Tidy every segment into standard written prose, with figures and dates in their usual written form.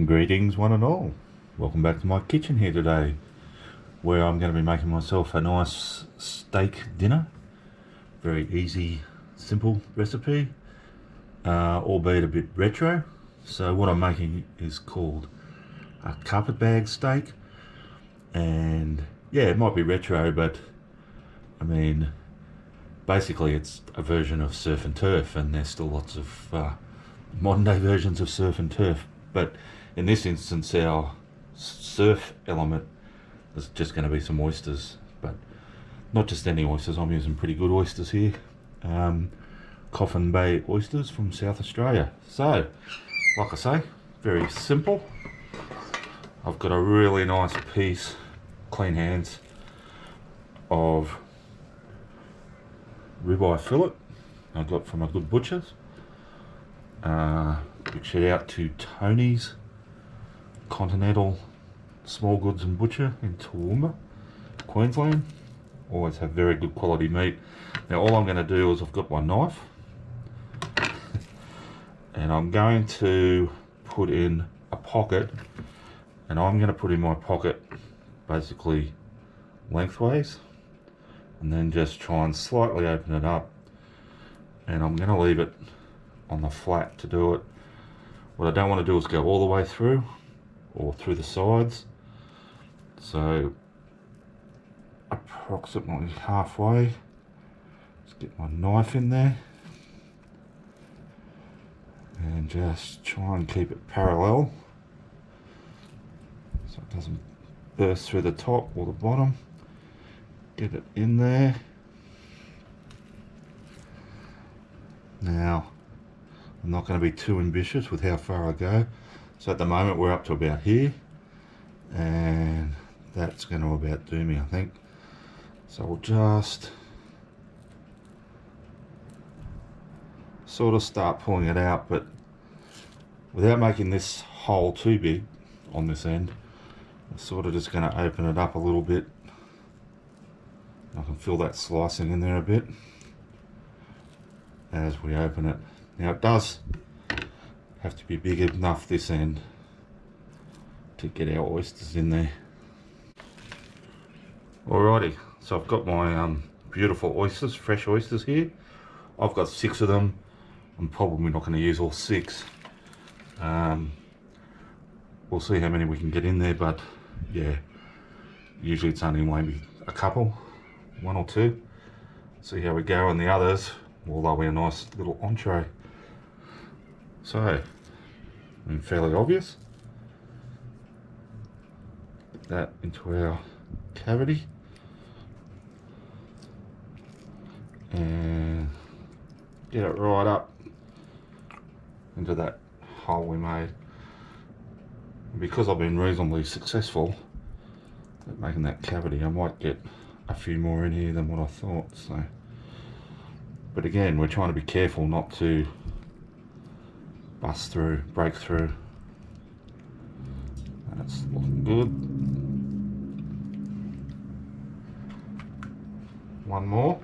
Greetings one and all. Welcome back to my kitchen here today, where I'm going to be making myself a nice steak dinner. Very easy, simple recipe, albeit a bit retro. So what I'm making is called a carpetbag steak, and yeah, it might be retro, but I mean, basically it's a version of surf and turf, and there's still lots of modern day versions of surf and turf, but in this instance our surf element is just going to be some oysters, but not just any oysters. I'm using pretty good oysters here, Coffin Bay oysters from South Australia. So like I say, very simple. I've got a really nice piece, clean hands, of ribeye fillet I got from a good butcher's. Big shout out to Tony's Continental Small Goods and Butcher in Toowoomba, Queensland. Always have very good quality meat. Now all I'm going to do is I've got my knife and I'm going to put in a pocket, and I'm going to put in my pocket basically lengthways and then just try and slightly open it up, and I'm going to leave it on the flat to do it. What I don't want to do is go all the way through or through the sides, so approximately halfway. Just get my knife in there and just try and keep it parallel so it doesn't burst through the top or the bottom. Get it in there. Now I'm not going to be too ambitious with how far I go, so at the moment we're up to about here, and that's going to about do me, I think. So we'll just sort of start pulling it out, but without making this hole too big on this end. I'm sort of just going to open it up a little bit. I can feel that slicing in there a bit as we open it. Now it does have to be big enough this end to get our oysters in there. Alrighty, so I've got my beautiful oysters, fresh oysters here. I've got 6 of them. I'm probably not going to use all 6. We'll see how many we can get in there, but yeah, usually it's only maybe a couple, 1 or 2. See how we go on the others. Well, they'll be a nice little entree. So, fairly obvious. Put that into our cavity. And get it right up into that hole we made. And because I've been reasonably successful at making that cavity, I might get a few more in here than what I thought. So, but again, we're trying to be careful not to bust through, break through. That's looking good. One more.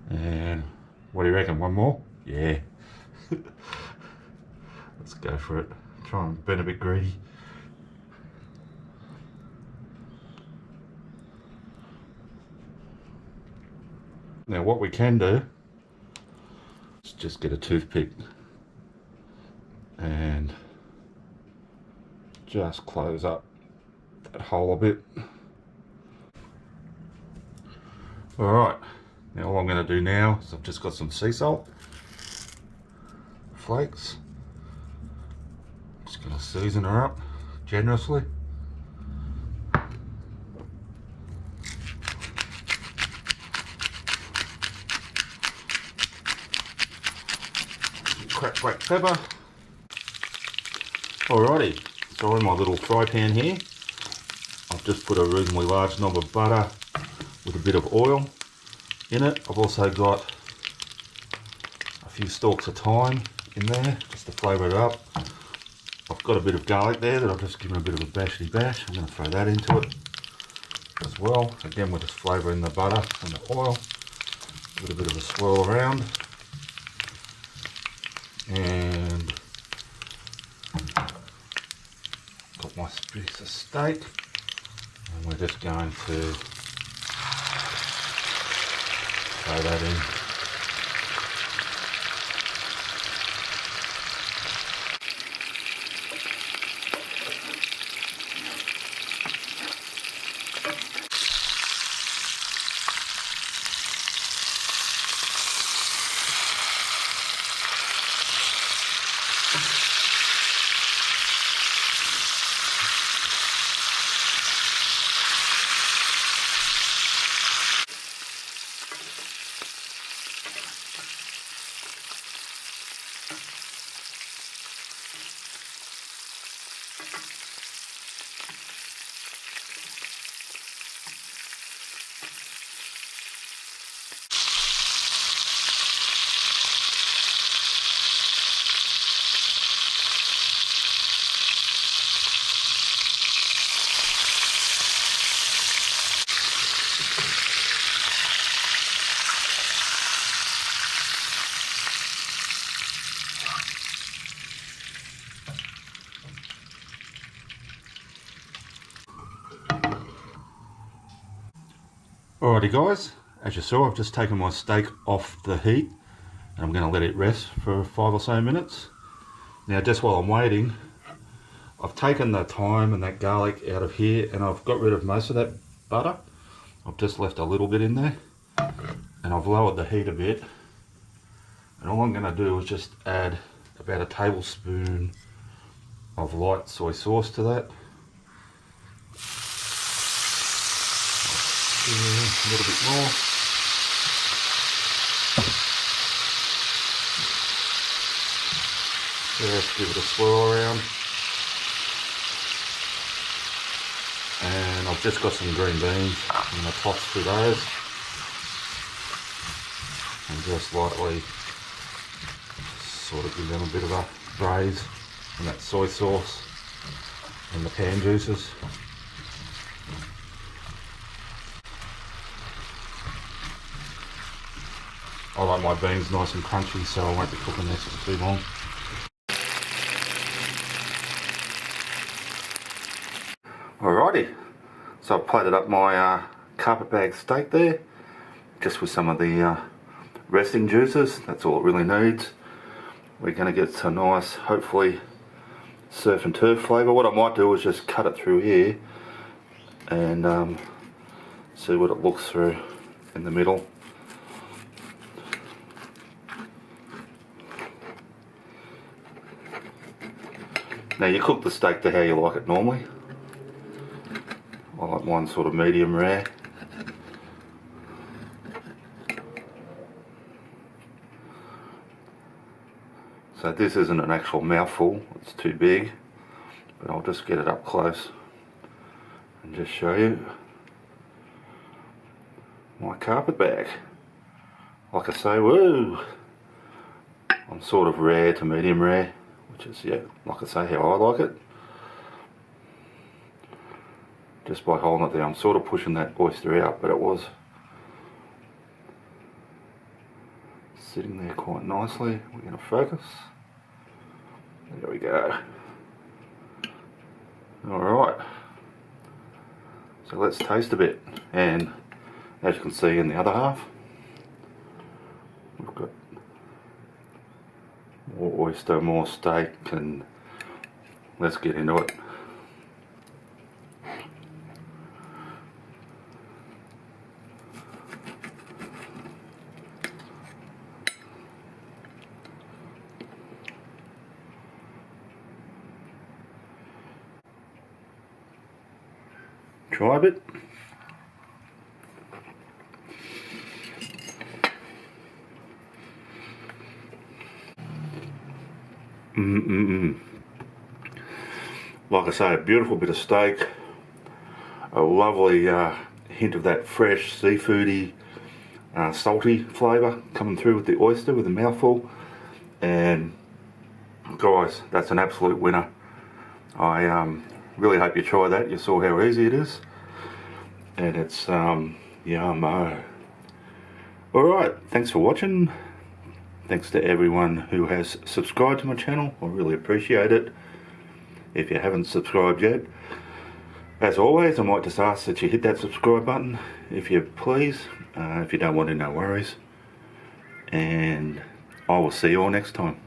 And what do you reckon? One more? Yeah. Let's go for it. Try and be a bit greedy. Now what we can do is just get a toothpick and just close up that hole a bit. Alright, now all I'm going to do now is I've just got some sea salt flakes. Just going to season her up generously. Cracked black pepper. Alrighty, so in my little fry pan here, I've just put a reasonably large knob of butter with a bit of oil in it. I've also got a few stalks of thyme in there just to flavour it up. I've got a bit of garlic there that I've just given a bit of a bashity bash. I'm going to throw that into it. as well. Again, we're just flavouring the butter and the oil with a bit of a swirl around. And got my piece of steak, and we're just going to throw that in. Alrighty guys, as you saw, I've just taken my steak off the heat and I'm going to let it rest for 5 or so minutes. Now just while I'm waiting, I've taken the thyme and that garlic out of here and I've got rid of most of that butter. I've just left a little bit in there and I've lowered the heat a bit. And all I'm going to do is just add about a tablespoon of light soy sauce to that. A little bit more. Just give it a swirl around. And I've just got some green beans. I'm going to toss through those. And just lightly sort of give them a bit of a braise in that soy sauce and the pan juices. I like my beans nice and crunchy, so I won't be cooking this for too long. Alrighty, so I've plated up my carpetbag steak there, just with some of the resting juices. That's all it really needs. We're going to get some nice, hopefully, surf and turf flavour. What I might do is just cut it through here and see what it looks through in the middle. Now you cook the steak to how you like it normally. I like mine sort of medium rare. So this isn't an actual mouthful, it's too big, but I'll just get it up close and just show you my carpetbag. Like I say, woo! I'm sort of rare to medium rare, which is, yeah, like I say, how I like it. Just by holding it there, I'm sort of pushing that oyster out, but it was sitting there quite nicely. We're going to focus. There we go. Alright. So let's taste a bit. And as you can see in the other half, we've got more oyster, more steak, and let's get into it. Try a bit. Like I say, a beautiful bit of steak, a lovely hint of that fresh seafoody, salty flavour coming through with the oyster with the mouthful. And guys, that's an absolute winner. I really hope you try that. You saw how easy it is. and it's yummo. Alright, thanks for watching. Thanks to everyone who has subscribed to my channel. I really appreciate it. If you haven't subscribed yet, as always, I might just ask that you hit that subscribe button if you please. If you don't want to, no worries. And I will see you all next time.